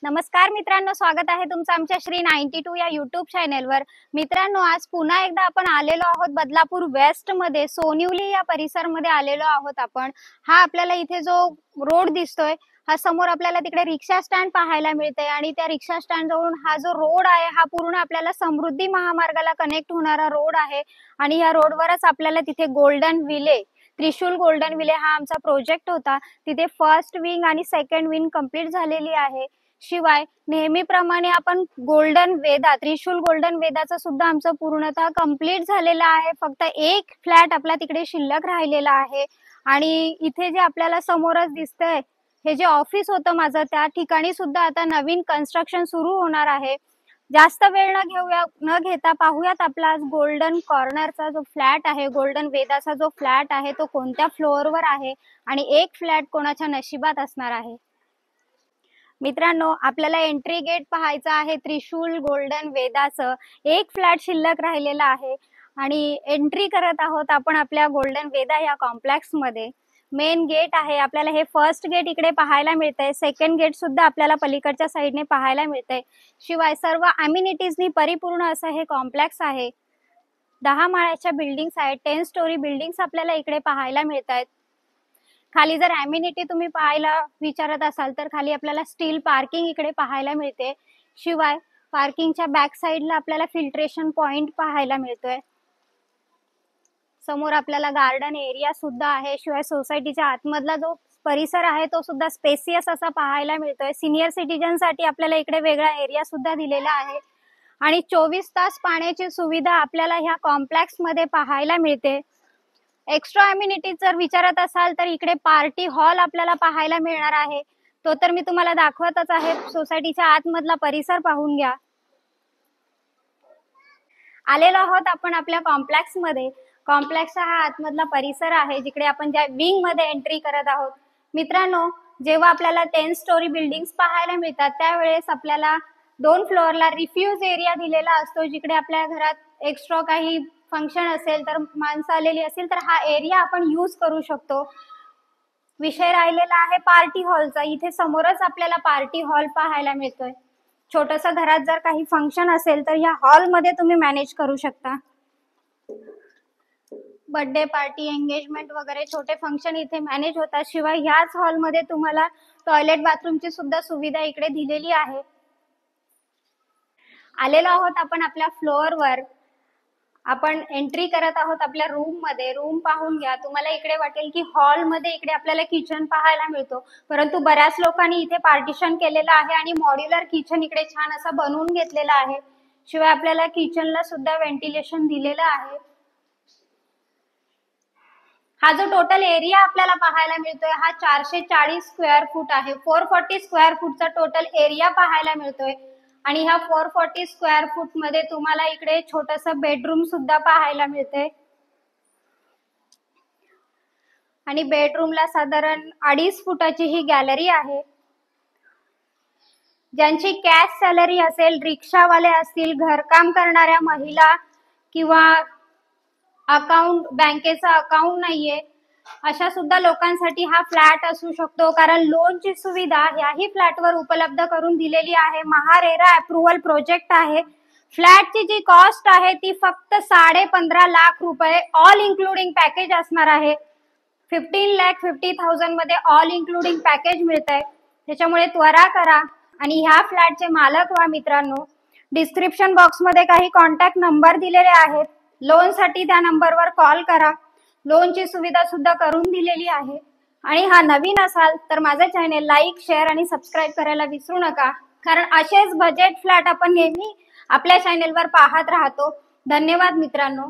नमस्कार मित्रांनो, स्वागत आहे तुमचं आमच्या श्री 92 या यूट्यूब चॅनेलवर। मित्रांनो, आज पुन्हा एकदा आपण आलेलो आहोत बदलापूर वेस्ट मध्ये सोनिवली या परिसरामध्ये आलेलो आहोत आपण। हा आपल्याला इथे जो रोड दिसतोय, हा समोर आपल्याला तिकडे रिक्षा स्टँड पाहायला मिळते आणि त्या रिक्षा स्टँड जवळून हा जो रोड आहे हा पूर्ण आपल्याला समृद्धी महामार्गाला कनेक्ट होणारा रोड आहे। आणि या रोडवरच आपल्याला तिथे गोल्डन विले त्रिशूल गोल्डन विले हा आमचा प्रोजेक्ट होता। तिथे फर्स्ट विंग आणि सेकंड विंग कंप्लीट झालेली आहे। शिवाय नेहमीप्रमाणे आपण गोल्डन वेदा त्रिशूल गोल्डन वेदाचा सुद्धा आमचं पूर्णतः कंप्लीट झालेला आहे। फक्त एक फ्लॅट आपला तिकडे शिल्लक राहिलेला आहे। आणि इथे जे आपल्याला समोरच दिसतंय हे जे ऑफिस होतं माझं, त्या ठिकाणी सुद्धा आता नवीन कन्स्ट्रक्शन सुरू होणार आहे। जास्त वेळ न घेता पाहूयात आपला गोल्डन कॉर्नरचा जो फ्लॅट आहे, गोल्डन वेदाचा जो फ्लॅट आहे तो कोणत्या फ्लोअरवर आहे आणि एक फ्लॅट कोणाच्या नशिबात असणार आहे। मित्रांनो, आपल्याला एंट्री गेट पाहायचं आहे त्रिशूल गोल्डन वेदाचं। एक फ्लॅट शिल्लक राहिलेला आहे आणि एंट्री करत आहोत आपण आपल्या गोल्डन वेदा या कॉम्प्लेक्स मध्ये। मेन गेट आहे, आपल्याला हे फर्स्ट गेट इकडे पाहायला मिळतंय, सेकंड गेट सुद्धा आपल्याला पलीकडच्या साइडने पाहायला मिळतंय। शिवाय सर्व अम्युनिटीजनी परिपूर्ण असं हे कॉम्प्लेक्स आहे। 10 माळ्याच्या बिल्डिंग्स आहेत, 10 स्टोरी बिल्डिंग्स आपल्याला इकडे पाहायला मिळतात। खाली जर अम्युनिटी तुम्ही पाहायला विचारत असाल तर खाली आपल्याला स्टील पार्किंग इकडे पाहायला मिळते। शिवाय पार्किंगच्या बॅक साइडला आपल्याला फिल्ट्रेशन पॉइंट पाहायला मिळतोय। समोर आपल्याला गार्डन एरिया सुद्धा आहे। शिवाय सोसायटीच्या आतमधला जो परिसर आहे तो सुद्धा स्पेसियस असा पाहायला मिळतोय। सिनियर सिटीजन साठी आपल्याला इकडे वेगळा एरिया सुद्धा दिलेला आहे आणि 24 तास पाण्याची सुविधा आपल्याला ह्या कॉम्प्लेक्स मध्ये पाहायला मिळते। एक्स्ट्रा अम्युनिटीज जर विचारत असाल तर इकडे पार्टी हॉल आपल्याला पाहायला मिळणार आहे। तो तर मी तुम्हाला दाखवतच आहे। सोसायटीच्या आतमधला परिसर पाहून घ्या। आलेलो आहोत आपण आपल्या कॉम्प्लेक्स मध्ये। कॉम्प्लेक्सचा हा आतमधला परिसर आहे जिकडे आपण ज्या विंग मध्ये एंट्री करत आहोत। मित्रांनो, जेव्हा आपल्याला 10 स्टोरी बिल्डिंग्स पाहायला मिळतात त्यावेळेस आपल्याला 2 फ्लोअरला रिफ्यूज एरिया दिलेला असतो, जिकडे आपल्या घरात एक्स्ट्रा काही फंक्शन असेल तर माणसं आलेली असेल तर हा एरिया आपण यूज करू शकतो। विषय राहिलेला आहे पार्टी हॉलचा। इथे समोरच आपल्याला पार्टी हॉल पाहायला मिळतोय। छोटस घरात जर काही फंक्शन असेल तर या हॉल मध्ये तुम्ही मॅनेज करू शकता। बर्थडे पार्टी, एंगेजमेंट वगैरे छोटे फंक्शन इथे मॅनेज होतात। शिवाय ह्याच हॉल मध्ये तुम्हाला टॉयलेट बाथरूमची सुद्धा सुविधा इकडे दिलेली आहे। आलेलो आहोत आपण आपल्या फ्लोअरवर। आपण एंट्री करत आहोत आपल्या रूम मध्ये। रूम पाहून घ्या। तुम्हाला इकडे वाटेल की हॉल मध्ये इकडे आपल्याला किचन पाहायला मिळतो, परंतु बऱ्याच लोकांनी इथे पार्टिशन केलेलं आहे आणि मॉड्युलर किचन इकडे छान असं बनवून घेतलेलं आहे। शिवाय आपल्याला किचनला सुद्धा व्हेंटिलेशन दिलेलं आहे। हा जो टोटल एरिया आपल्याला पाहायला मिळतोय हा 440 स्क्वेअर फूट आहे। 440 स्क्वेअर फूटचा टोटल एरिया पाहायला मिळतोय आणि ह्या 440 स्क्वेअर फूट मध्ये तुम्हाला इकडे छोटस बेडरूम सुद्धा पाहायला मिळते आणि बेडरूमला साधारण 2.5 फुटाची ही गॅलरी आहे। ज्यांची कॅश सॅलरी असेल, रिक्षावाले असतील, घरकाम करणाऱ्या महिला किंवा अकाउंट बँकेचा अकाउंट नाहीये अशा सुद्धा लोकांसाठी हा फ्लॅट असू शकतो, कारण लोनची सुविधा याही फ्लॅटवर उपलब्ध करून दिलेली आहे। महारेरा अप्रूव्हल प्रोजेक्ट आहे। फ्लॅटची जी कॉस्ट आहे ती फक्त 15.5 लाख रुपये ऑल इन्क्लुडिंग पॅकेज असणार आहे। 15,50,000 मध्ये ऑल इन्क्लुडिंग पॅकेज मिळतंय। त्याच्यामुळे त्वरा करा आणि ह्या फ्लॅटचे मालक व्हा मित्रांनो। डिस्क्रिप्शन बॉक्स मध्ये काही कॉन्टॅक्ट नंबर दिलेले आहेत, लोन साठी त्या नंबरवर कॉल करा। लोनची सुविधा सुद्धा करून दिलेली आहे। आणि हा नवीन असाल तर माझे चॅनेल लाईक, शेअर आणि सबस्क्राईब करायला विसरू नका, कारण असेच बजेट फ्लॅट आपण नेहमी आपल्या चॅनेलवर पाहत राहतो। धन्यवाद मित्रांनो।